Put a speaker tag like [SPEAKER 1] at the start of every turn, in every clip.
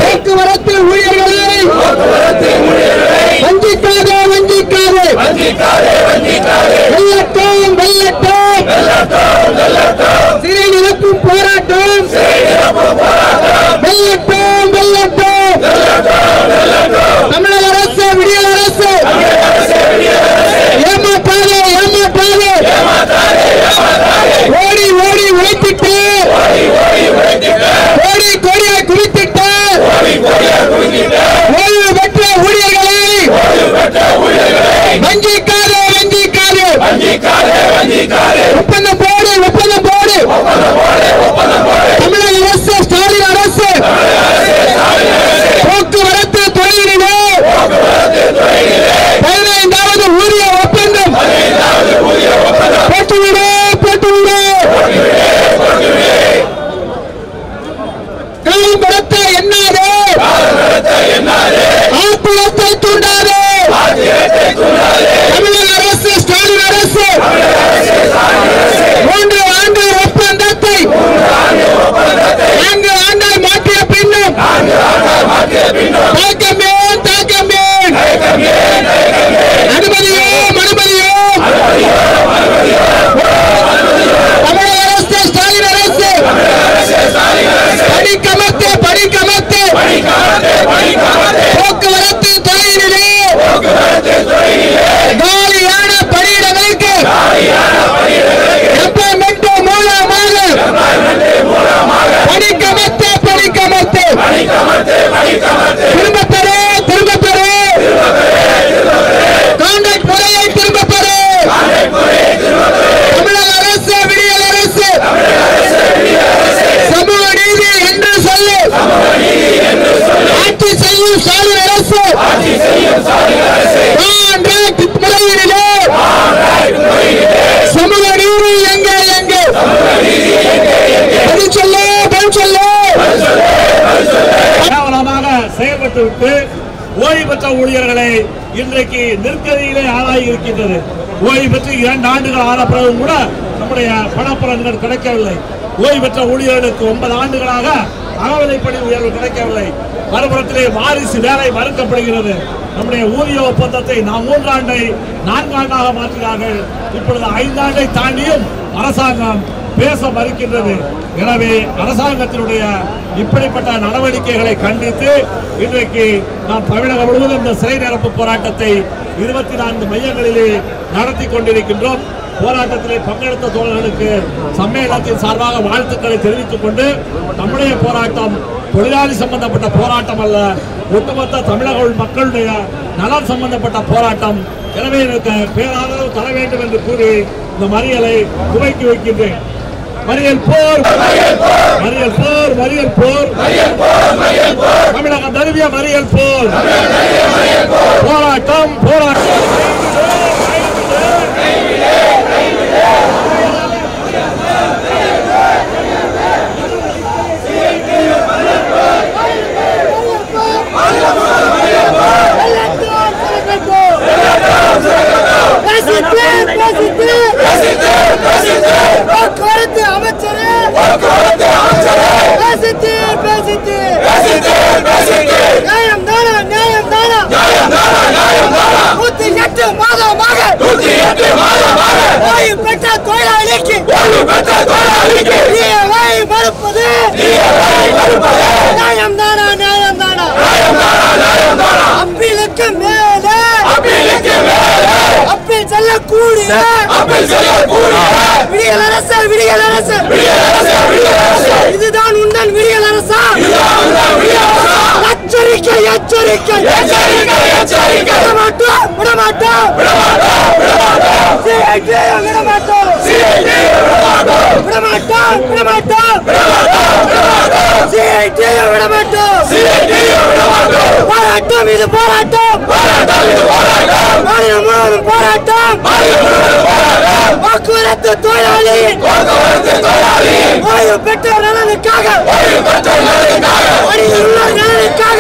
[SPEAKER 1] போக்குவரத்து ஊழியர்களை வஞ்சிக்காதே. வெல்லட்டும் சிறை நிரப்பும் போராட்டம். வெல்லட்டும் தமிழக அரசு, விடியல் அரசு ஏமாற்றாதே. ஓடி உழைத்திட்டு கோடியை குவித்திட்டு ஓய்வு பெற்ற ஊழியர்களை வஞ்சிக்காதே. ஒப்பந்தம் போடு. தமிழக அரசு, ஸ்டாலின் அரசு போக்குவரத்து துறையிலே 15வது ஊதிய ஒப்பந்தம் போட்டுவிடு. காலம் கடத்த எண்ணாதே. ஆத்திரத்தை தூண்டாதே. தமிழக அரசு, ஸ்டாலின் அரசு 3 ஆண்டு ஒப்பந்தத்தை 4 ஆண்டால் மாற்றிய பின்னும் தாக்கமே அனுமதியோ தமிழக அரசு, ஸ்டாலின் அரசு படிக்கமத்து போக்குவரத்து துறையிலே காலியான பணியிடங்களுக்கு எம்ப்ளாய்மென்ட் மூலமாக படிக்கமத்து திரும்ப பெறு. கான்ட்ராக்ட் முறையை திரும்ப பெறு. தமிழக அரசு, விடியல் அரசு சமூக நீதி என்று சொல்லு. ஆட்சி செய்யும் ஸ்டாலின் அரசு கான்ட்ராக்ட் முறையிலே சமூக நீதி எங்கே? பதில் சொல்லு.
[SPEAKER 2] கேவலமாக செயல்பட்டுவிட்டு ஓய்வு பெற்ற ஊழியர்களை இன்றைக்கு நெருக்கடியிலே ஆளாகி இருக்கின்றது. ஓய்வு பெற்று 2 ஆண்டுகள் ஆன பிறகும் கூட நம்முடைய பணப்பலன்கள் கிடைக்கவில்லை. ஓய்வு பெற்ற ஊழியர்களுக்கு 9 ஆண்டுகளாக அகவிலைப்படி உயர்வு கிடைக்கவில்லை. மறுபுறத்திலே வாரிசு வேலை மறுக்கப்படுகிறது. நம்முடைய ஊதிய ஒப்பந்தத்தை 3 ஆண்டை 4 ஆண்டாக மாற்றினார்கள். இப்பொழுது 5 ஆண்டை தாண்டியும் அரசாங்கம் பேச மறுக்கின்றது. எனவே அரசாங்கத்தினுடைய இப்படிப்பட்ட நடவடிக்கைகளை கண்டித்து இன்றைக்கு நாம் தமிழகம் முழுவதும் இந்த சிறை நிரப்பு போராட்டத்தை 24 மையங்களிலே நடத்தி கொண்டிருக்கின்றோம். போராட்டத்திலே பங்கெடுத்த தோழர்களுக்கு சம்மேளனத்தின் சார்பாக வாழ்த்துக்களை தெரிவித்துக் கொண்டு, நம்முடைய போராட்டம் தொழிலாளி சம்பந்தப்பட்ட போராட்டம் அல்ல, ஒட்டுமொத்த தமிழக மக்களுடைய நலன் சம்பந்தப்பட்ட போராட்டம். எனவே பேராதரவு தர வேண்டும் என்று கூறி இந்த மறியலை துவக்கி வைக்கின்றேன். மறியல் போர் தமிழகம் தழுவிய மறியல் போர் போராட்டம். இதுதான் உந்தன் விடியல் அரசா? எச்சரிக்கை விடமாட்டோம். போராட்டம் இது போராட்டம். மாநிலம் முழுவதும் போராட்டம். போக்குவரத்து தொழிலாளி ஓய்வு பெற்றோர் நலனுக்காக, பணியில் உள்ளோர் நலனுக்காக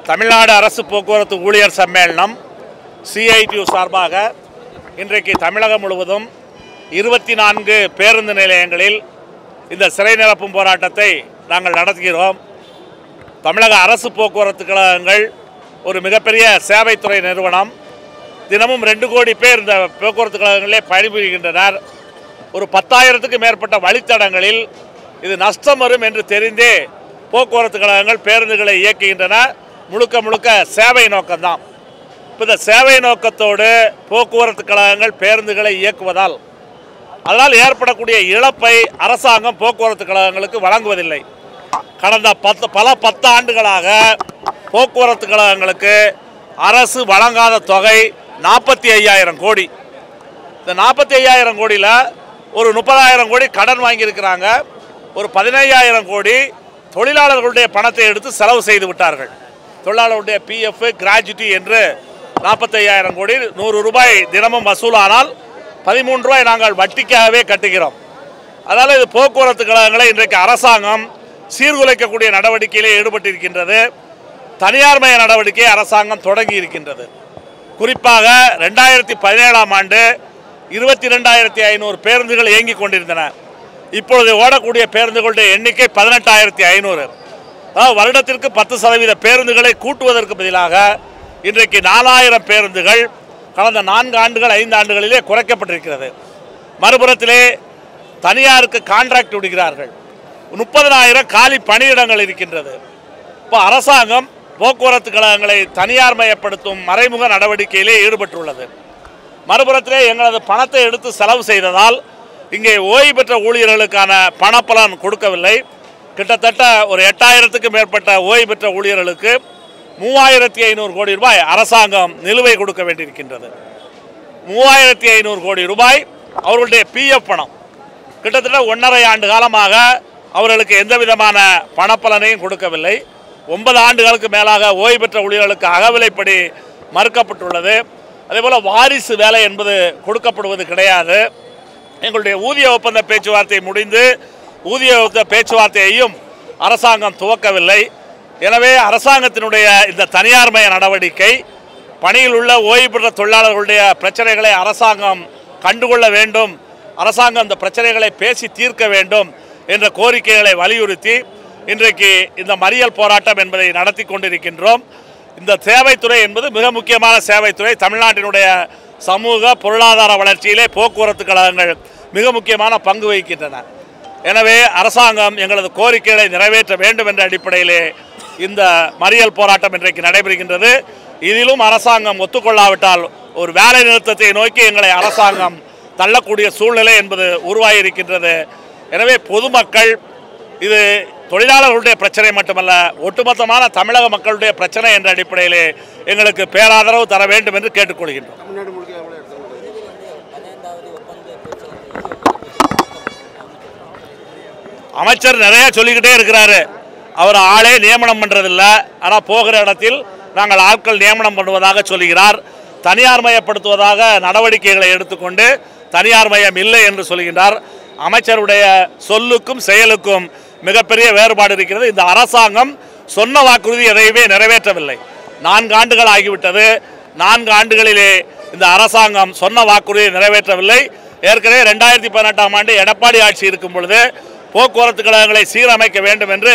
[SPEAKER 2] தமிழ்நாடு அரசு போக்குவரத்து ஊழியர் சம்மேளனம் CITU சார்பாக இன்றைக்கு தமிழகம் முழுவதும் 24 பேருந்து நிலையங்களில் இந்த சிறை நிரப்பும் போராட்டத்தை நாங்கள் நடத்துகிறோம். தமிழக அரசு போக்குவரத்து கழகங்கள் ஒரு மிகப்பெரிய சேவைத்துறை நிறுவனம். தினமும் 2 கோடி பேர் இந்த போக்குவரத்து கழகங்களிலே பணிபுரிகின்றனர். ஒரு 10,000க்கும் மேற்பட்ட வழித்தடங்களில் இது நஷ்டம் வரும் என்று தெரிந்தே போக்குவரத்து கழகங்கள் பேருந்துகளை இயக்குகின்றன. முழுக்க முழுக்க சேவை நோக்கம்தான். இப்போ இந்த சேவை நோக்கத்தோடு போக்குவரத்து கழகங்கள் பேருந்துகளை இயக்குவதால் அதனால் ஏற்படக்கூடிய இழப்பை அரசாங்கம் போக்குவரத்து கழகங்களுக்கு வழங்குவதில்லை. கடந்த 10 ஆண்டுகளாக போக்குவரத்து கழகங்களுக்கு அரசு வழங்காத தொகை 45,000 கோடி. இந்த 45,000 கோடியில் ஒரு 30,000 கோடி கடன் வாங்கியிருக்கிறாங்க. ஒரு 15,000 கோடி தொழிலாளர்களுடைய பணத்தை எடுத்து செலவு செய்து விட்டார்கள். தொழிலாளர்களுடைய PF கிராஜுவிட்டி என்று 45,000 கோடி 100 ரூபாய் தினமும் வசூலானால் 13 ரூபாய் நாங்கள் வட்டிக்காகவே கட்டுகிறோம். அதனால் இது போக்குவரத்து கழகங்களை இன்றைக்கு அரசாங்கம் சீர்குலைக்கக்கூடிய நடவடிக்கையிலே ஈடுபட்டிருக்கின்றது. தனியார்மய நடவடிக்கையை அரசாங்கம் தொடங்கி இருக்கின்றது. குறிப்பாக 2017ஆம் ஆண்டு 22,500 பேருந்துகள் இயங்கிக் கொண்டிருந்தன. இப்பொழுது ஓடக்கூடிய பேருந்துகளுடைய எண்ணிக்கை 18,500. வருடத்திற்கு 10% பேருந்துகளை கூட்டுவதற்கு பதிலாக இன்றைக்கு 4,000 பேருந்துகள் கடந்த 4 ஆண்டுகள் 5 ஆண்டுகளிலே குறைக்கப்பட்டிருக்கிறது. மறுபுறத்திலே தனியாருக்கு கான்ட்ராக்ட் விடுகிறார்கள். 30,000 காலி பணியிடங்கள் இருக்கின்றது. இப்போ அரசாங்கம் போக்குவரத்து கழகங்களை தனியார் மயப்படுத்தும் மறைமுக நடவடிக்கையிலே ஈடுபட்டுள்ளது. மறுபுறத்திலே எங்களது பணத்தை எடுத்து செலவு செய்ததால் இங்கே ஓய்வு பெற்ற ஊழியர்களுக்கான பணப்பலன் கொடுக்கவில்லை. கிட்டத்தட்ட ஒரு 8,000க்கும் மேற்பட்ட ஓய்வு பெற்ற ஊழியர்களுக்கு 3,500 கோடி ரூபாய் அரசாங்கம் நிலுவை கொடுக்க வேண்டியிருக்கின்றது. 3,500 கோடி ரூபாய் அவர்களுடைய PF பணம். கிட்டத்தட்ட 1.5 ஆண்டு காலமாக அவர்களுக்கு எந்த விதமான பணப்பலனையும் கொடுக்கவில்லை. 9 ஆண்டுகளுக்கு மேலாக ஓய்வு பெற்ற ஊழியர்களுக்கு அகவிலைப்படி மறுக்கப்பட்டுள்ளது. அதேபோல் வாரிசு வேலை என்பது கொடுக்கப்படுவது கிடையாது. எங்களுடைய ஊதிய ஒப்பந்த பேச்சுவார்த்தை முடிந்து ஊதிய ஒப்பந்த பேச்சுவார்த்தையையும் அரசாங்கம் துவக்கவில்லை. எனவே அரசாங்கத்தினுடைய இந்த தனியார்மய நடவடிக்கை பணியில் உள்ள ஓய்வு பெற்ற தொழிலாளர்களுடைய பிரச்சனைகளை அரசாங்கம் கண்டுகொள்ள வேண்டும், அரசாங்கம் இந்த பிரச்சனைகளை பேசி தீர்க்க வேண்டும் என்ற கோரிக்கைகளை வலியுறுத்தி இன்றைக்கு இந்த மறியல் போராட்டம் என்பதை நடத்தி கொண்டிருக்கின்றோம். இந்த சேவைத்துறை என்பது மிக முக்கியமான சேவைத்துறை. தமிழ்நாட்டினுடைய சமூக பொருளாதார வளர்ச்சியிலே போக்குவரத்து கழகங்கள் மிக முக்கியமான பங்கு வகிக்கின்றன. எனவே அரசாங்கம் எங்களது கோரிக்கைகளை நிறைவேற்ற வேண்டும் என்ற அடிப்படையிலே இந்த மறியல் போராட்டம் இன்றைக்கு நடைபெறுகின்றது. இதிலும் அரசாங்கம் ஒத்துக்கொள்ளாவிட்டால் ஒரு வேலை நிறுத்தத்தை நோக்கி எங்களை அரசாங்கம் தள்ளக்கூடிய சூழ்நிலை என்பது உருவாகியிருக்கின்றது. எனவே பொதுமக்கள் இது தொழிலாளர்களுடைய பிரச்சனை மட்டுமல்ல, ஒட்டுமொத்தமான தமிழக மக்களுடைய பிரச்சனை என்ற அடிப்படையிலே எங்களுக்கு பேராதரவு தர வேண்டும் என்று கேட்டுக்கொள்கின்றோம். அமைச்சர் நிறைய சொல்லிக்கிட்டே இருக்கிறாரு. அவர் ஆளே நியமனம் பண்றதில்ல, ஆனால் போகிற இடத்தில் நாங்கள் ஆட்கள் நியமனம் பண்ணுவதாக சொல்கிறார். தனியார் மயப்படுத்துவதாக நடவடிக்கைகளை எடுத்துக்கொண்டு தனியார் மயம் இல்லை என்று சொல்கின்றார். அமைச்சருடைய சொல்லுக்கும் செயலுக்கும் மிகப்பெரிய வேறுபாடு இருக்கிறது. இந்த அரசாங்கம் சொன்ன வாக்குறுதி எதையுமே நிறைவேற்றவில்லை. 4 ஆண்டுகள் ஆகிவிட்டது. 4 ஆண்டுகளிலே இந்த அரசாங்கம் சொன்ன வாக்குறுதியை நிறைவேற்றவில்லை. ஏற்கனவே 2018ஆம் ஆண்டு எடப்பாடி ஆட்சி இருக்கும் பொழுது போக்குவரத்து கழகங்களை சீரமைக்க வேண்டும் என்று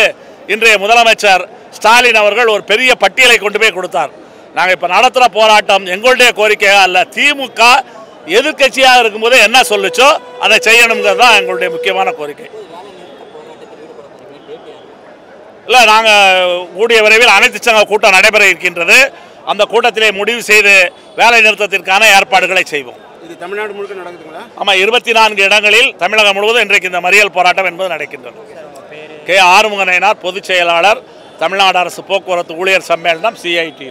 [SPEAKER 2] இன்றைய முதலமைச்சர் ஸ்டாலின் அவர்கள் ஒரு பெரிய பட்டியலை கொண்டு போய் கொடுத்தார். நாங்கள் இப்போ நடத்துகிற போராட்டம் எங்களுடைய கோரிக்கையாக அல்ல, திமுக எதிர்கட்சியாக இருக்கும்போது என்ன சொல்லுச்சோ அதை செய்யணுங்கிறது தான் எங்களுடைய முக்கியமான கோரிக்கை. இல்லை, நாங்கள் கூடிய விரைவில் அனைத்து சங்க கூட்டம் நடைபெற இருக்கின்றது. அந்த கூட்டத்திலே முடிவு செய்து வேலை நிறுத்தத்திற்கான ஏற்பாடுகளை செய்வோம்.
[SPEAKER 3] இது தமிழ்நாடு முழுக்க நடக்குதுங்களா?
[SPEAKER 2] ஆமாம், 24 இடங்களில் தமிழகம் முழுவதும் இன்றைக்கு இந்த மறியல் போராட்டம் என்பது நடக்கின்றது. கே. ஆறுமுகனார், பொதுச் செயலாளர், தமிழ்நாடு அரசு போக்குவரத்து ஊழியர் சம்மேளனம், CITU.